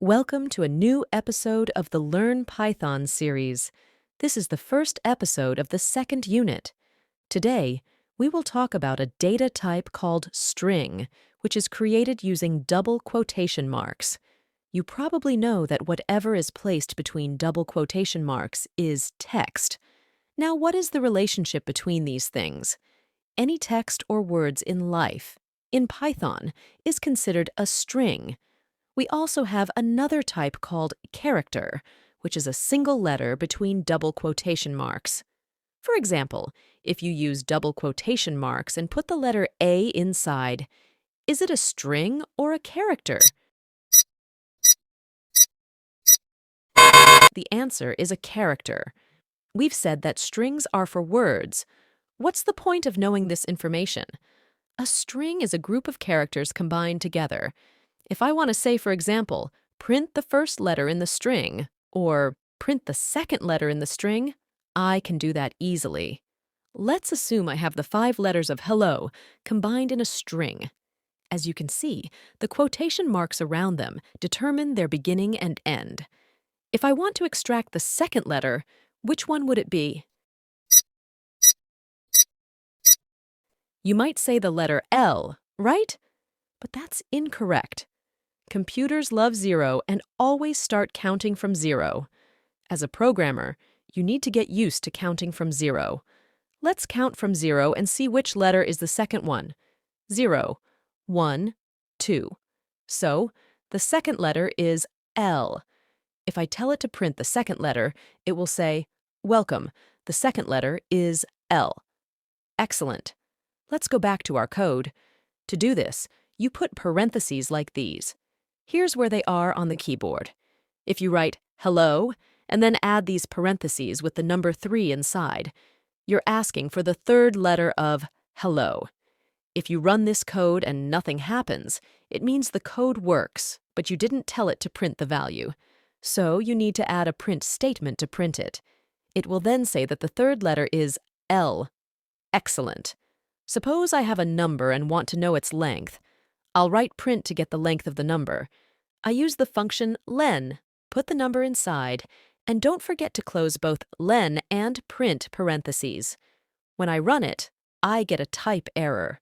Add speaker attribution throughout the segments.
Speaker 1: Welcome to a new episode of the Learn Python series. This is the first episode of the second unit. Today, we will talk about a data type called string, which is created using double quotation marks. You probably know that whatever is placed between double quotation marks is text. Now, what is the relationship between these things? Any text or words in life, in Python, is considered a string. We also have another type called character, which is a single letter between double quotation marks. For example, if you use double quotation marks and put the letter A inside, is it a string or a character? The answer is a character. We've said that strings are for words. What's the point of knowing this information? A string is a group of characters combined together. If I want to say, for example, print the first letter in the string, or print the second letter in the string, I can do that easily. Let's assume I have the 5 letters of hello combined in a string. As you can see, the quotation marks around them determine their beginning and end. If I want to extract the second letter, which one would it be? You might say the letter L, right? But that's incorrect. Computers love 0 and always start counting from 0. As a programmer, you need to get used to counting from 0. Let's count from 0 and see which letter is the second one. 0, 1, 2. So, the second letter is L. If I tell it to print the second letter, it will say, "Welcome, the second letter is L." Excellent. Let's go back to our code. To do this, you put parentheses like these. Here's where they are on the keyboard. If you write hello and then add these parentheses with the number 3 inside, you're asking for the third letter of hello. If you run this code and nothing happens, it means the code works, but you didn't tell it to print the value. So you need to add a print statement to print it. It will then say that the third letter is L. Excellent. Suppose I have a number and want to know its length. I'll write print to get the length of the number. I use the function len, put the number inside, and don't forget to close both len and print parentheses. When I run it, I get a type error.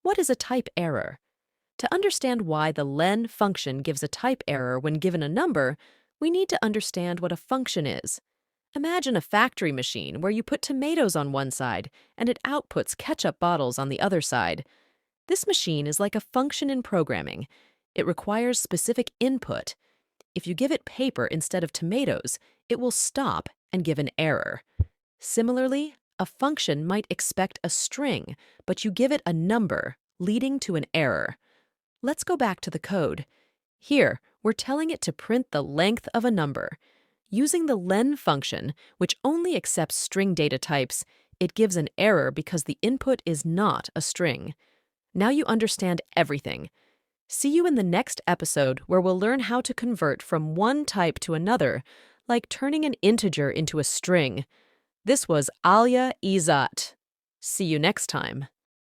Speaker 1: What is a type error? To understand why the len function gives a type error when given a number, we need to understand what a function is. Imagine a factory machine where you put tomatoes on one side and it outputs ketchup bottles on the other side. This machine is like a function in programming. It requires specific input. If you give it paper instead of tomatoes, it will stop and give an error. Similarly, a function might expect a string, but you give it a number, leading to an error. Let's go back to the code. Here, we're telling it to print the length of a number. Using the len function, which only accepts string data types, it gives an error because the input is not a string. Now you understand everything. See you in the next episode where we'll learn how to convert from one type to another, like turning an integer into a string. This was Alia Izat. See you next time.